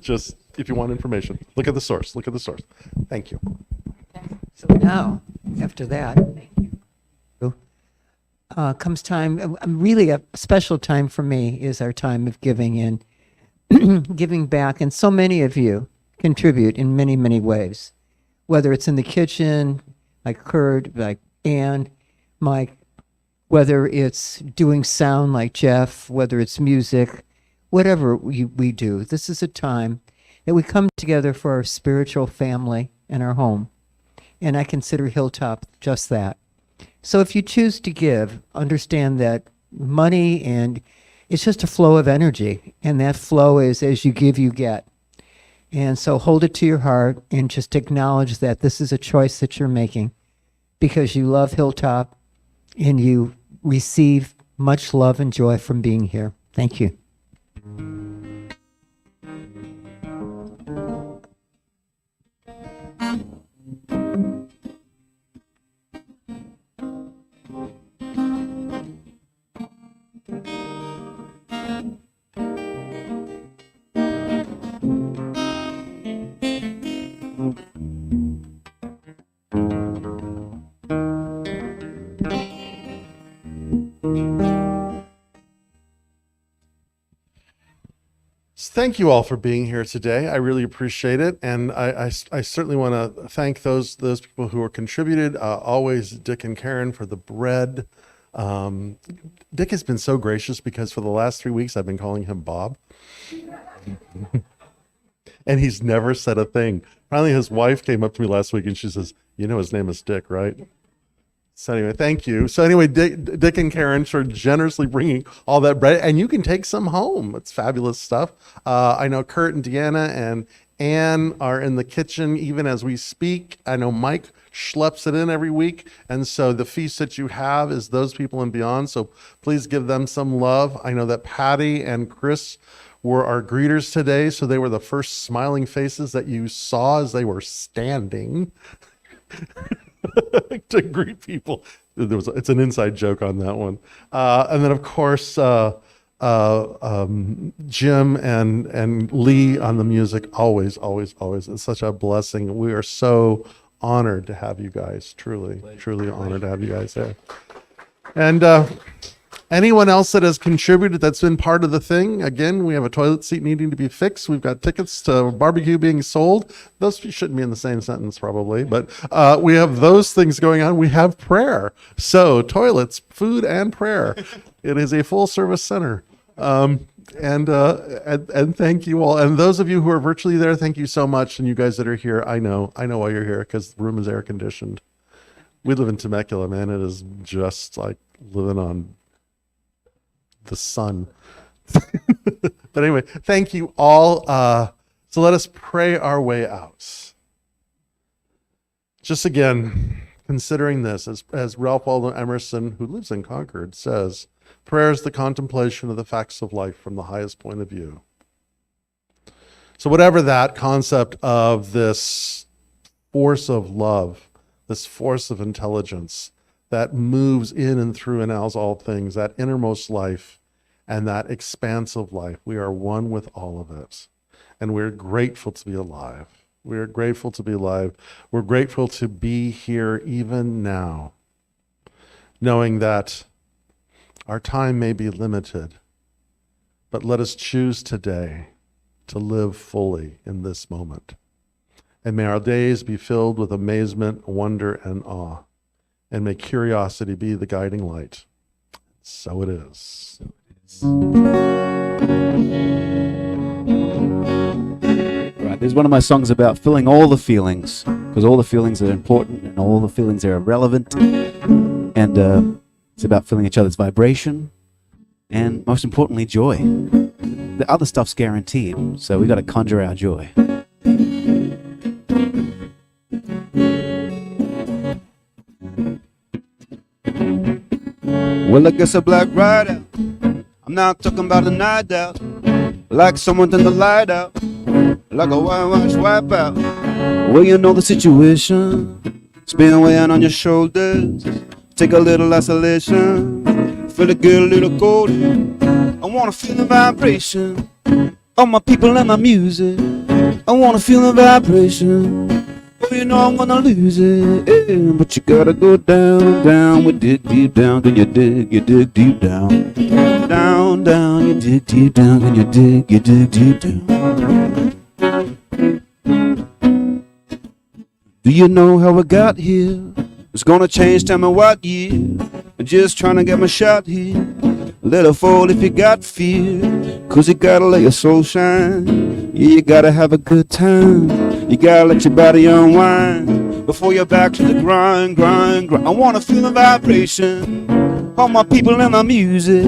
Just if you want information, look at the source. Look at the source. Thank you. So now, after that, comes time, really a special time for me is our time of giving and giving back. And so many of you contribute in many, many ways, whether it's in the kitchen, like Kurt, like Ann, Mike, whether it's doing sound like Jeff, whether it's music, whatever we do. This is a time that we come together for our spiritual family and our home. And I consider Hilltop just that. So if you choose to give, understand that money and it's just a flow of energy. And that flow is as you give, you get. And so hold it to your heart and just acknowledge that this is a choice that you're making because you love Hilltop and you receive much love and joy from being here. Thank you. Thank you all for being here today. I really appreciate it. And I certainly want to thank those people who are contributed. Always Dick and Karen for the bread. Dick has been so gracious because for the last 3 weeks, I've been calling him Bob. And he's never said a thing. Finally, his wife came up to me last week and she says, you know his name is Dick, right? So anyway, thank you. So anyway, Dick and Karen are generously bringing all that bread, and you can take some home. It's fabulous stuff. I know Kurt and Deanna and Ann are in the kitchen even as we speak. I know Mike schleps it in every week, and so the feast that you have is those people and beyond. So please give them some love. I know that Patty and Chris were our greeters today, so they were the first smiling faces that you saw as they were standing. To greet people. It's an inside joke on that one. And then of course, Jim and Lee on the music, always. It's such a blessing. We are so honored to have you guys, truly honored to have you guys there. And anyone else that has contributed that's been part of the thing, again, we have a toilet seat needing to be fixed. We've got tickets to barbecue being sold. Those shouldn't be in the same sentence probably, but we have those things going on. We have prayer. So toilets, food, and prayer. It is a full service center. And thank you all. And those of you who are virtually there, thank you so much. And you guys that are here, I know why you're here because the room is air conditioned. We live in Temecula, man. It is just like living on the sun. But anyway, thank you all. So let us pray our way out. Just again, considering this, as Ralph Waldo Emerson, who lives in Concord, says, prayer is the contemplation of the facts of life from the highest point of view. So whatever that concept of this force of love, this force of intelligence, that moves in and through and out all things, that innermost life and that expansive life. We are one with all of it. And we're grateful to be alive. We're grateful to be alive. We're grateful to be here even now, knowing that our time may be limited, but let us choose today to live fully in this moment. And may our days be filled with amazement, wonder, and awe. And may curiosity be the guiding light. So it is. Right, there's one of my songs about filling all the feelings, because all the feelings are important and all the feelings are relevant. And it's about filling each other's vibration and, most importantly, joy. The other stuff's guaranteed, so we got to conjure our joy. Well, I guess a black rider. I'm not talking about a night out. Like someone turned the light out. Like a whitewash wipeout. Well, you know the situation. Spin weighing on your shoulders. Take a little isolation. Feel it get a little colder. I wanna feel the vibration of my people and my music. I wanna feel the vibration Oh, you know I'm gonna lose it, yeah, but you gotta go down, down. We dig deep down, then you dig deep down. Down, down, you dig deep down, then you dig deep down. Do you know how I got here? It's gonna change, tell me what year. I'm just trying to get my shot here. Let her fall if you got fear, 'cause you gotta let your soul shine. Yeah, you gotta have a good time. You gotta let your body unwind before you're back to the grind, grind, grind. I wanna feel the vibration, all my people and my music.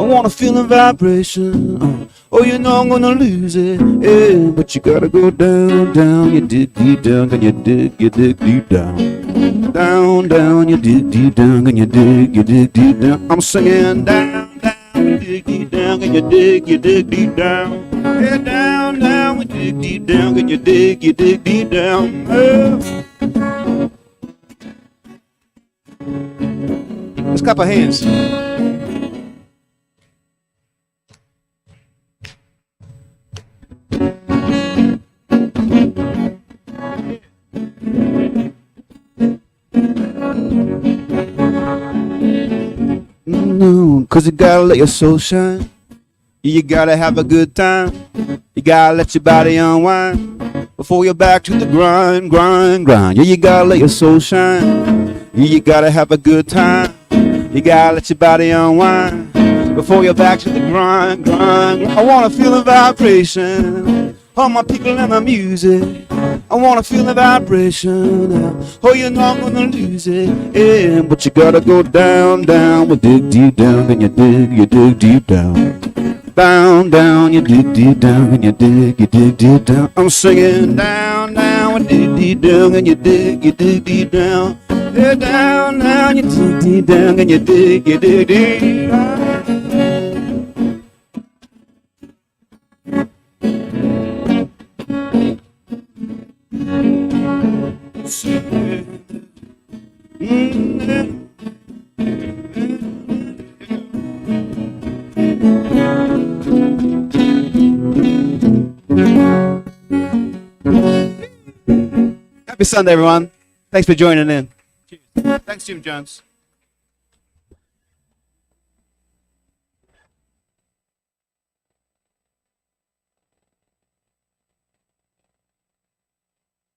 I wanna feel the vibration. Oh, you know I'm gonna lose it, yeah, but you gotta go down, down. You dig deep down, then you dig deep down. Down, down, you dig deep down, and you dig deep down. I'm singing down, down, you dig deep down, and you dig deep down. Yeah, down, down, we dig deep down, and you dig deep down. Let's clap our hands. No, 'cause you gotta let your soul shine. You gotta have a good time. You gotta let your body unwind before you're back to the grind, grind, grind. Yeah, you gotta let your soul shine. Yeah, you gotta have a good time. You gotta let your body unwind before you're back to the grind, grind, grind. I wanna feel the vibration, all my people and my music. I wanna feel the vibration now. Oh, you know I'm gonna lose it, yeah, but you gotta go down, down. We dig deep down, then you dig deep down. Down, down, you dig deep down, and you dig deep down. I'm singing down, down, we dig deep down, and you dig deep down. Yeah, down, down, you dig deep down, and you dig deep down. Happy Sunday, everyone. Thanks for joining in. Cheers. Thanks, Jim Jones.